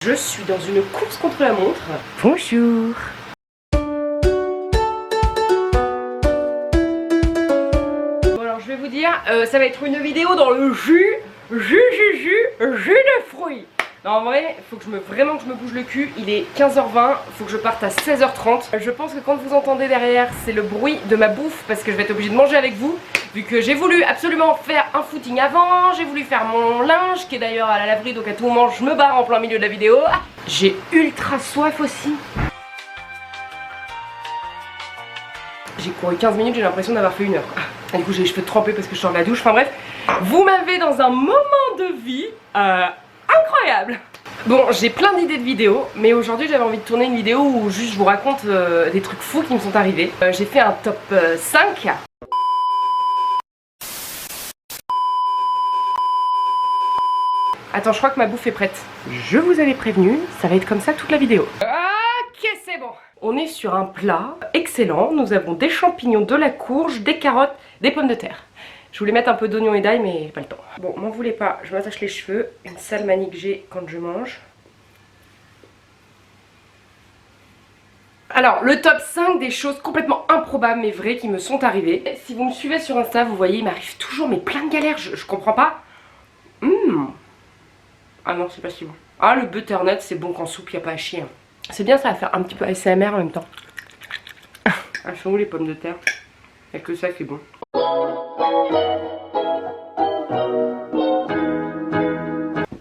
Je suis dans une course contre la montre. Bonjour. Bon alors je vais vous dire, ça va être une vidéo dans le jus de fruits. Non en vrai, faut que vraiment que je me bouge le cul. Il est 15h20, faut que je parte à 16h30. Je pense que quand vous entendez derrière, c'est le bruit de ma bouffe parce que je vais être obligée de manger avec vous. Vu que j'ai voulu absolument faire un footing avant, j'ai voulu faire mon linge qui est d'ailleurs à la laverie, donc à tout moment je me barre en plein milieu de la vidéo. J'ai ultra soif aussi. J'ai couru 15 minutes, j'ai l'impression d'avoir fait 1 heure. Ah, du coup j'ai les cheveux trempés parce que je sors de la douche, enfin bref. Vous m'avez dans un moment de vie incroyable. Bon, j'ai plein d'idées de vidéos, mais aujourd'hui j'avais envie de tourner une vidéo où juste je vous raconte des trucs fous qui me sont arrivés. J'ai fait un top 5. Attends, je crois que ma bouffe est prête. Je vous avais prévenu, ça va être comme ça toute la vidéo. Ok, c'est bon. On est sur un plat excellent. Nous avons des champignons, de la courge, des carottes, des pommes de terre. Je voulais mettre un peu d'oignon et d'ail, mais pas le temps. Bon, m'en voulez pas, je m'attache les cheveux. Une sale manie que j'ai quand je mange. Alors, le top 5 des choses complètement improbables mais vraies qui me sont arrivées. Si vous me suivez sur Insta, vous voyez, il m'arrive toujours mais plein de galères, je comprends pas. Ah non, c'est pas si bon. Ah, le butternut, c'est bon qu'en soupe, y a pas à chier. C'est bien, ça va faire un petit peu ASMR en même temps. Elles sont où les pommes de terre? Y'a que ça qui est bon.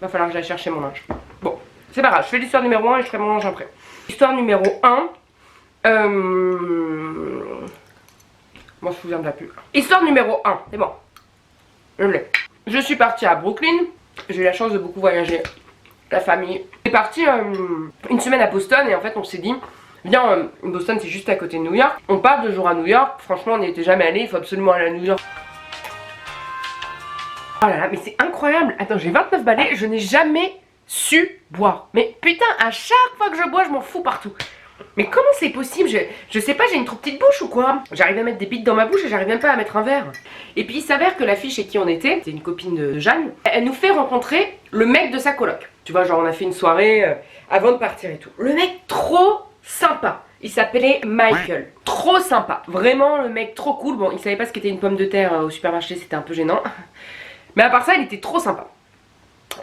Va falloir que j'aille chercher mon linge. Bon, c'est pas grave, je fais l'histoire numéro 1 et je ferai mon linge après. Histoire numéro 1. Je m'en souviendrai plus. Histoire numéro 1, c'est bon. Je l'ai. Je suis partie à Brooklyn. J'ai eu la chance de beaucoup voyager. La famille. On est parti une semaine à Boston et en fait on s'est dit, viens, Boston c'est juste à côté de New York. On part 2 jours à New York. Franchement on n'y était jamais allé, il faut absolument aller à New York. Oh là là, mais c'est incroyable. Attends, j'ai 29 balais, je n'ai jamais su boire. Mais putain, à chaque fois que je bois, je m'en fous partout. Mais comment c'est possible? Je sais pas, j'ai une trop petite bouche ou quoi? J'arrive à mettre des bites dans ma bouche et j'arrive même pas à mettre un verre. Et puis il s'avère que la fille chez qui on était, c'est une copine de Jeanne, elle nous fait rencontrer le mec de sa coloc. Tu vois, genre on a fait une soirée avant de partir et tout. Le mec trop sympa. Il s'appelait Michael. Trop sympa. Vraiment le mec trop cool. Bon, il savait pas ce qu'était une pomme de terre au supermarché, c'était un peu gênant. Mais à part ça, il était trop sympa.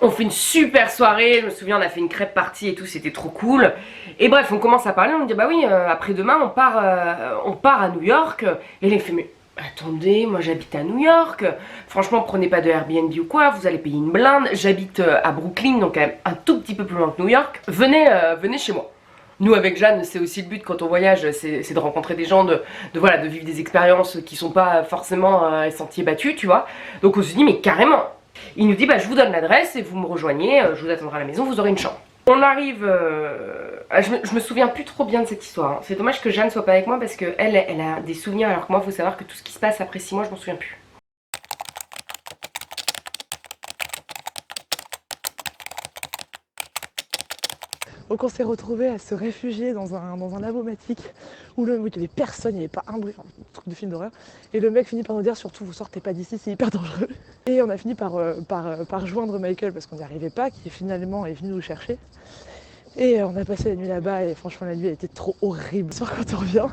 On fait une super soirée, je me souviens on a fait une crêpe party et tout, c'était trop cool. Et bref, on commence à parler, on me dit bah oui, après-demain on part à New York. Et il fait mais attendez, moi j'habite à New York, franchement prenez pas de Airbnb ou quoi, vous allez payer une blinde. J'habite à Brooklyn, donc quand même un tout petit peu plus loin que New York. Venez chez moi. Nous avec Jeanne, c'est aussi le but quand on voyage, c'est de rencontrer des gens, de vivre des expériences qui sont pas forcément les sentiers battus, tu vois. Donc on se dit mais carrément. Il nous dit bah je vous donne l'adresse et vous me rejoignez, je vous attendrai à la maison, vous aurez une chambre. On arrive, je me souviens plus trop bien de cette histoire, hein. C'est dommage que Jeanne soit pas avec moi parce qu'elle elle a des souvenirs alors que moi faut savoir que tout ce qui se passe après 6 mois je m'en souviens plus. Donc on s'est retrouvés à se réfugier dans un lavomatique où il n'y avait personne, il n'y avait pas un bruit, enfin, un truc de film d'horreur. Et le mec finit par nous dire surtout vous sortez pas d'ici, c'est hyper dangereux. Et on a fini par joindre Michael parce qu'on n'y arrivait pas, qui finalement est venu nous chercher. Et on a passé la nuit là-bas et franchement la nuit elle était trop horrible. Le soir quand on revient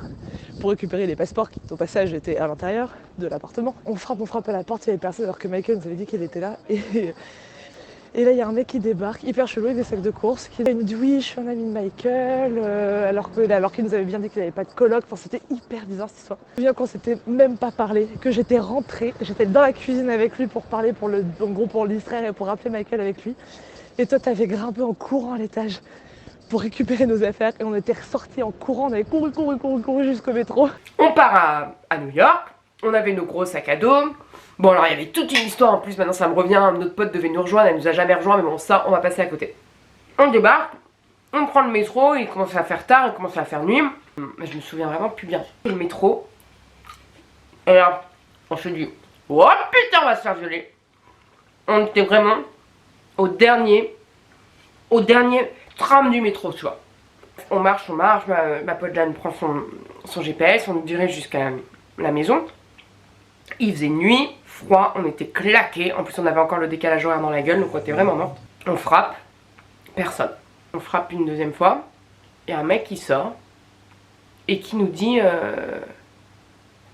pour récupérer les passeports qui au passage étaient à l'intérieur de l'appartement. On frappe à la porte, il n'y avait personne alors que Michael nous avait dit qu'il était là. Et là, il y a un mec qui débarque, hyper chelou, avec des sacs de courses. Il nous dit oui, je suis un ami de Michael, alors qu'il nous avait bien dit qu'il n'avait pas de coloc. Enfin, c'était hyper bizarre cette histoire. Je me souviens qu'on s'était même pas parlé, que j'étais rentrée, j'étais dans la cuisine avec lui pour parler, pour le distraire et pour rappeler Michael avec lui. Et toi, t'avais grimpé en courant à l'étage pour récupérer nos affaires et on était ressortis en courant, on avait couru jusqu'au métro. On part à New York, on avait nos gros sacs à dos. Bon alors il y avait toute une histoire en plus, maintenant ça me revient, notre pote devait nous rejoindre, elle nous a jamais rejoint, mais bon ça on va passer à côté. On débarque, on prend le métro, il commence à faire tard, il commence à faire nuit. Mais je me souviens vraiment plus bien. Le métro, et là on se dit, oh putain on va se faire violer. On était vraiment au dernier tram du métro, tu vois. On marche, ma pote Jeanne prend son GPS, on nous dirige jusqu'à la maison. Il faisait nuit, froid, on était claqués. En plus on avait encore le décalage horaire dans la gueule, donc on était vraiment morte. On frappe, personne. On frappe une deuxième fois. Il y a un mec qui sort et qui nous dit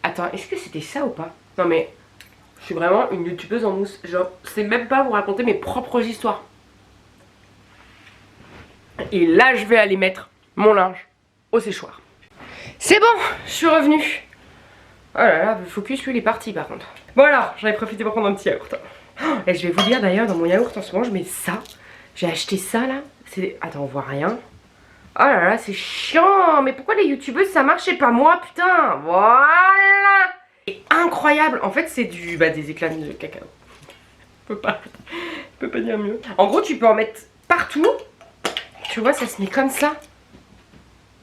attends, est-ce que c'était ça ou pas? Non mais je suis vraiment une youtubeuse en mousse. Genre, je sais même pas vous raconter mes propres histoires. Et là, je vais aller mettre mon linge au séchoir. C'est bon, je suis revenue. Oh là là, le focus, lui, il est parti par contre. Bon alors, j'en ai profité pour prendre un petit yaourt. Et je vais vous dire d'ailleurs, dans mon yaourt en ce moment, je mets ça. J'ai acheté ça là. Attends, on voit rien. Oh là là, c'est chiant. Mais pourquoi les youtubeuses ça marche et pas moi, putain? Voilà. C'est incroyable. En fait, c'est des éclats de cacao. Je peux pas dire mieux. En gros, tu peux en mettre partout. Tu vois, ça se met comme ça.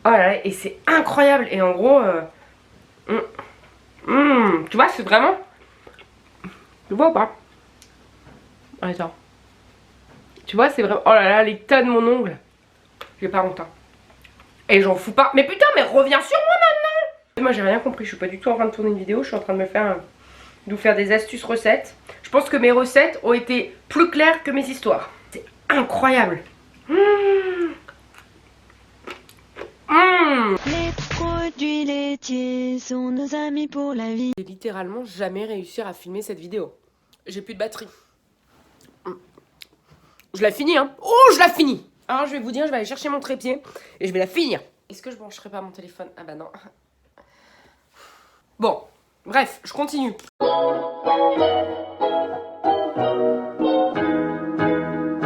Oh là là, et c'est incroyable. Et en gros, tu vois, c'est vraiment... Tu vois ou pas? Attends. Tu vois, c'est vraiment... Oh là là, l'état de mon ongle. J'ai pas honte. Hein. Et j'en fous pas. Mais putain, mais reviens sur moi maintenant. Moi, j'ai rien compris. Je suis pas du tout en train de tourner une vidéo. Je suis en train de de vous faire des astuces recettes. Je pense que mes recettes ont été plus claires que mes histoires. C'est incroyable. Les produits laitiers sont nos amis pour la vie. J'ai littéralement jamais réussi à filmer cette vidéo. J'ai plus de batterie. Je la finis, hein. Oh, je la finis. Alors, je vais vous dire, je vais aller chercher mon trépied et je vais la finir. Est-ce que je brancherai pas mon téléphone? Ah bah non. Bon, bref, je continue.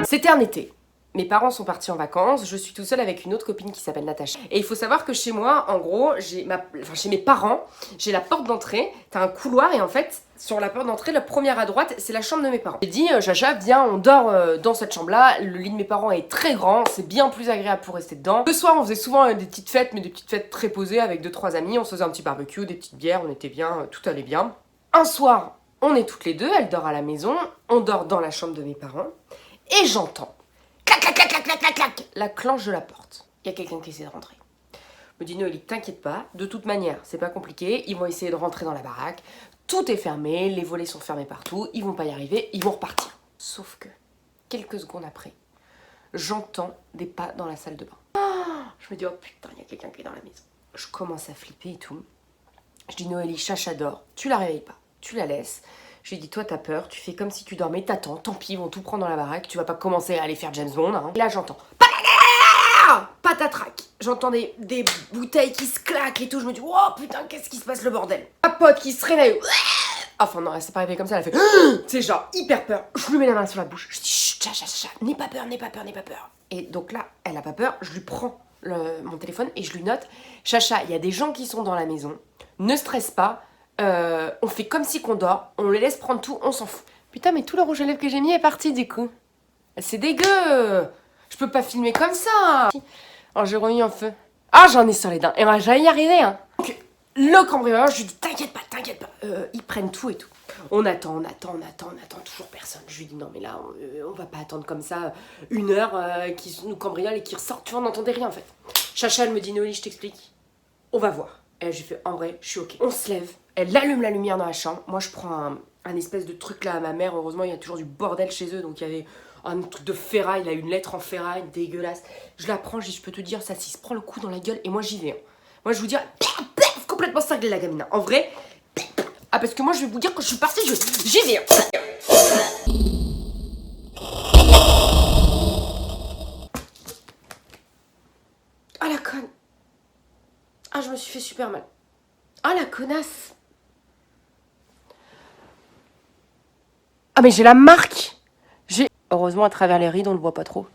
C'était un été. Mes parents sont partis en vacances, je suis toute seule avec une autre copine qui s'appelle Natacha. Et il faut savoir que chez moi, en gros, chez mes parents, j'ai la porte d'entrée, t'as un couloir et en fait, sur la porte d'entrée, la première à droite, c'est la chambre de mes parents. J'ai dit, Chacha, viens, on dort dans cette chambre-là, le lit de mes parents est très grand, c'est bien plus agréable pour rester dedans. Le soir, on faisait souvent des petites fêtes, mais des petites fêtes très posées avec 2-3 amis, on se faisait un petit barbecue, des petites bières, on était bien, tout allait bien. Un soir, on est toutes les deux, elle dort à la maison, on dort dans la chambre de mes parents, et j'entends la clenche de la porte. Il y a quelqu'un qui essaie de rentrer. Me dit Noélie, t'inquiète pas, de toute manière, c'est pas compliqué, ils vont essayer de rentrer dans la baraque, tout est fermé, les volets sont fermés partout, ils vont pas y arriver, ils vont repartir. Sauf que, quelques secondes après, j'entends des pas dans la salle de bain. Je me dis, oh putain, il y a quelqu'un qui est dans la maison. Je commence à flipper et tout. Je dis, Noélie, Chacha dort, tu la réveilles pas, tu la laisses. Je lui dis, toi t'as peur, tu fais comme si tu dormais, t'attends, tant pis, ils vont tout prendre dans la baraque, tu vas pas commencer à aller faire James Bond. Hein. Et là j'entends patatrac. J'entends des bouteilles qui se claquent et tout, je me dis, oh putain, qu'est-ce qui se passe le bordel? Ma pote qui se réveille. Enfin non, elle s'est pas réveillée comme ça, elle a fait, c'est genre hyper peur. Je lui mets la main sur la bouche, je dis, chut, Chacha, n'aie pas peur, n'aie pas peur, n'aie pas peur. Et donc là, elle a pas peur, je lui prends mon téléphone et je lui note, Chacha, il y a des gens qui sont dans la maison, ne stresse pas. On fait comme si qu'on dort, on les laisse prendre tout, on s'en fout. Putain, mais tout le rouge à lèvres que j'ai mis est parti du coup. C'est dégueu. Je peux pas filmer comme ça. Alors j'ai remis en feu. Ah, j'en ai sur les dents. Et moi, j'allais y arriver, hein. Donc, le cambrioleur, je lui dis, t'inquiète pas. Ils prennent tout et tout. On attend toujours personne. Je lui dis, non mais là, on va pas attendre comme ça 1 heure qu'ils nous cambriolent et qu'ils ressortent. Tu vois, on n'entendait rien en fait. Chacha, elle me dit, Noélie, je t'explique. On va voir. Et j'ai fait, en vrai, je suis ok. On se lève, elle allume la lumière dans la chambre. Moi, je prends un espèce de truc là à ma mère. Heureusement, il y a toujours du bordel chez eux. Donc, il y avait un truc de ferraille, là, une lettre en ferraille, dégueulasse. Je la prends, je dis, je peux te dire, ça, s'il se prend le coup dans la gueule. Et moi, j'y vais. Hein. Moi, je vous dis, complètement cinglé la gamine. Hein. En vrai, ah, parce que moi, je vais vous dire, quand je suis partie, j'y vais. Hein. Ah, la conne. Ah, je me suis fait super mal. Ah, la connasse. Ah, mais j'ai la marque. Heureusement, à travers les rides, on ne le voit pas trop.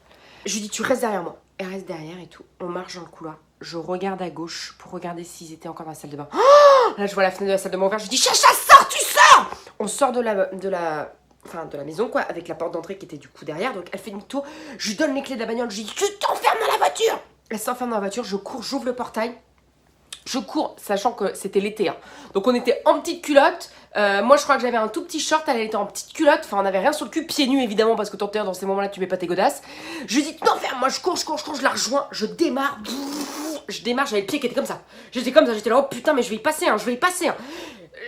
Je lui dis, tu restes derrière moi. Elle reste derrière et tout. On marche dans le couloir. Je regarde à gauche pour regarder s'ils étaient encore dans la salle de bain. Oh, là, je vois la fenêtre de la salle de bain ouverte. Je dis, Chacha, sors, tu sors. On sort de la maison, quoi, avec la porte d'entrée qui était du coup derrière. Donc, elle fait demi-tour. Je lui donne les clés de la bagnole. Je lui dis, tu t'enfermes dans la voiture. Elle s'enferme dans la voiture. Je cours, j'ouvre le portail. Je cours, sachant que c'était l'été. Hein. Donc on était en petite culotte. Moi je crois que j'avais un tout petit short, elle était en petite culotte. Enfin on avait rien sur le cul, pieds nus évidemment, parce que dans ces moments-là tu mets pas tes godasses. Je lui dis non ferme, moi je cours, je la rejoins, je démarre. J'avais le pied qui était comme ça. J'étais comme ça, j'étais là, oh putain mais je vais y passer, hein,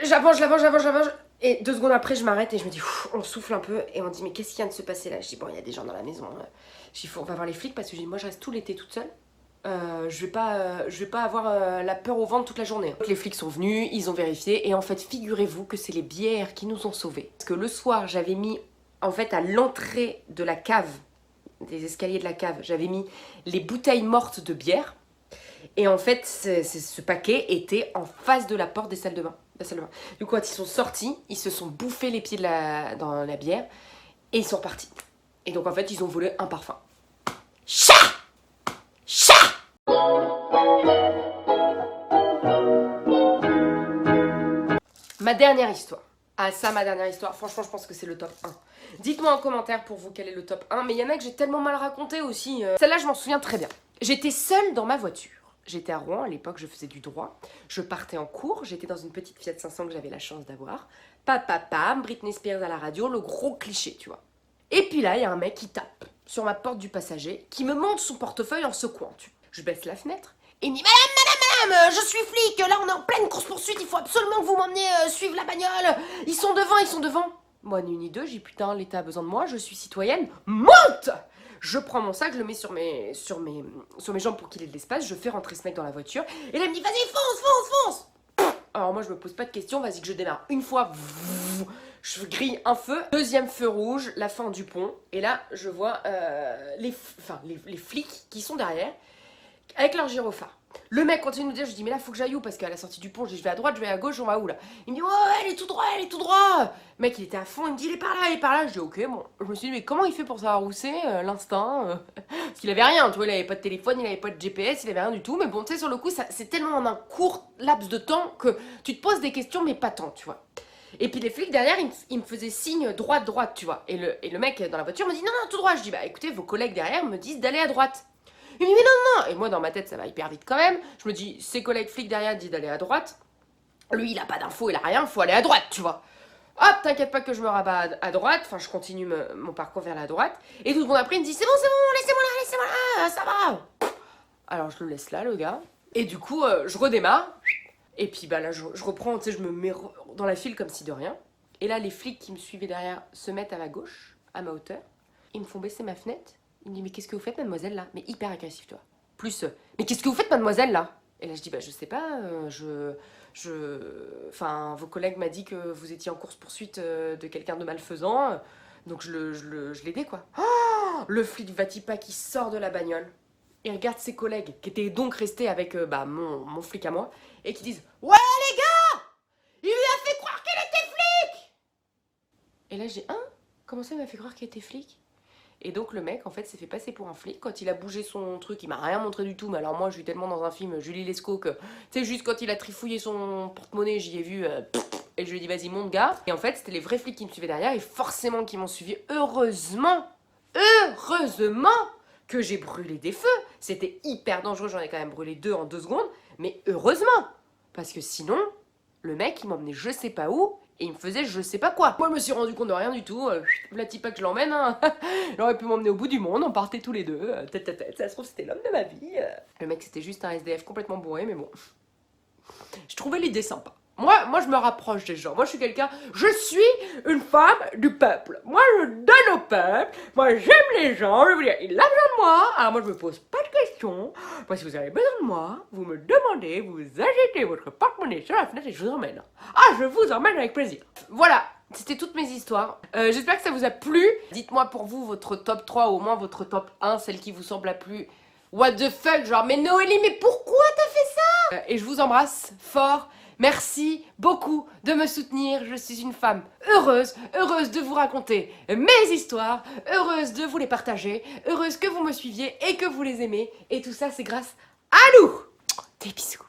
J'avance. Et 2 secondes après, je m'arrête et je me dis, on souffle un peu et on dit, mais qu'est-ce qui vient de se passer là? Je dis, bon, il y a des gens dans la maison. Je dis, on va voir les flics parce que je dis, moi je reste tout l'été toute seule. Je vais pas avoir la peur au ventre toute la journée. Donc, les flics sont venus, ils ont vérifié et en fait, figurez-vous que c'est les bières qui nous ont sauvés. Parce que le soir, j'avais mis, en fait, à l'entrée de la cave, des escaliers de la cave, j'avais mis les bouteilles mortes de bière. Et en fait, ce paquet était en face de la porte des salles de bain. Du coup, quand ils sont sortis, ils se sont bouffés les pieds dans la bière et ils sont repartis. Et donc, en fait, ils ont volé un parfum. Chat! Chat! Ma dernière histoire. Ah ça, ma dernière histoire, franchement je pense que c'est le top 1. Dites-moi en commentaire pour vous quel est le top 1, mais il y en a que j'ai tellement mal raconté aussi. Celle-là je m'en souviens très bien. J'étais seule dans ma voiture. J'étais à Rouen, à l'époque je faisais du droit. Je partais en cours, j'étais dans une petite Fiat 500 que j'avais la chance d'avoir. Pam, Britney Spears à la radio, le gros cliché, tu vois. Et puis là, il y a un mec qui tape sur ma porte du passager, qui me montre son portefeuille en secouant. Je baisse la fenêtre, et il me dit « Madame, je suis flic, là on est en pleine course-poursuite, il faut absolument que vous m'emmeniez suivre la bagnole, ils sont devant !» Moi, ni une ni deux, j'ai dit « Putain, l'État a besoin de moi, je suis citoyenne, monte !» Je prends mon sac, je le mets sur mes jambes pour qu'il ait de l'espace, je fais rentrer ce mec dans la voiture, et là il me dit « Vas-y, fonce !» Alors moi je me pose pas de questions, vas-y que je démarre. Une fois, je grille un feu, deuxième feu rouge, la fin du pont, et là je vois les flics qui sont derrière, avec leur gyrophare. Le mec continue de nous dire, je dis mais là faut que j'aille où? Parce qu'à la sortie du pont, je dis je vais à droite, je vais à gauche, on va où là? Il me dit ouais, elle est tout droit, Le mec il était à fond, il me dit il est par là, je dis ok bon. Je me suis dit mais comment il fait pour savoir où c'est, l'instinct Parce qu'il avait rien, tu vois, il avait pas de téléphone, il avait pas de GPS, il avait rien du tout, mais bon tu sais sur le coup c'est tellement en un court laps de temps que tu te poses des questions mais pas tant, tu vois. Et puis les flics derrière, ils me faisaient signe droite, tu vois. Et le mec dans la voiture me dit non, tout droit. Je dis bah écoutez, vos collègues derrière me disent d'aller à droite. Il me dit mais non. Et moi dans ma tête ça va hyper vite quand même. Je me dis ses collègues flics derrière disent d'aller à droite. Lui il a pas d'infos, il a rien, faut aller à droite, tu vois. Hop, t'inquiète pas que je me rabats à droite. Enfin je continue mon parcours vers la droite. Et tout le monde après il me dit c'est bon, laissez-moi là, ça va. Alors je le laisse là le gars. Et du coup je redémarre. Et puis bah là je reprends, tu sais, je me mets dans la file comme si de rien. Et là les flics qui me suivaient derrière se mettent à ma gauche, à ma hauteur. Ils me font baisser ma fenêtre. Ils me disent mais qu'est-ce que vous faites mademoiselle là? Mais hyper agressif toi. Plus mais qu'est-ce que vous faites mademoiselle là? Et là je dis bah je sais pas, enfin vos collègues m'ont dit que vous étiez en course-poursuite de quelqu'un de malfaisant. Donc je l'aidais quoi. Oh, le flic Vatipa qui sort de la bagnole. Et regarde ses collègues qui étaient donc restés avec mon flic à moi et qui disent ouais les gars, il lui a fait croire qu'elle était flic. Et là j'ai comment ça il m'a fait croire qu'elle était flic? Et donc le mec en fait s'est fait passer pour un flic. Quand il a bougé son truc, il m'a rien montré du tout. Mais alors moi je suis tellement dans un film Julie Lescaut que tu sais juste quand il a trifouillé son porte-monnaie j'y ai vu et je lui ai dit vas-y monte gars. Et en fait c'était les vrais flics qui me suivaient derrière et forcément qui m'ont suivi. Heureusement que j'ai brûlé des feux. C'était hyper dangereux, j'en ai quand même brûlé 2 en 2 secondes. Mais heureusement, parce que sinon, le mec il m'emmenait je sais pas où et il me faisait je sais pas quoi. Moi je me suis rendu compte de rien du tout. La type pas que je l'emmène, hein. Il aurait pu m'emmener au bout du monde, on partait tous les deux, tête à tête. Ça se trouve c'était l'homme de ma vie. Le mec c'était juste un SDF complètement bourré, mais bon. Je trouvais l'idée sympa. Moi, je me rapproche des gens. Moi, je suis quelqu'un... Je suis une femme du peuple. Moi, je donne au peuple. Moi, j'aime les gens. Je veux dire, il a besoin de moi. Alors, moi, je me pose pas de questions. Moi, si vous avez besoin de moi, vous me demandez, vous agitez votre porte-monnaie sur la fenêtre et je vous emmène. Ah, je vous emmène avec plaisir. Voilà. C'était toutes mes histoires. J'espère que ça vous a plu. Dites-moi pour vous votre top 3 ou au moins votre top 1, celle qui vous semble la plus... What the fuck, genre, mais Noélie, mais pourquoi t'as fait ça? Et je vous embrasse fort. Merci beaucoup de me soutenir, je suis une femme heureuse de vous raconter mes histoires, heureuse de vous les partager, heureuse que vous me suiviez et que vous les aimez. Et tout ça, c'est grâce à nous. Des bisous.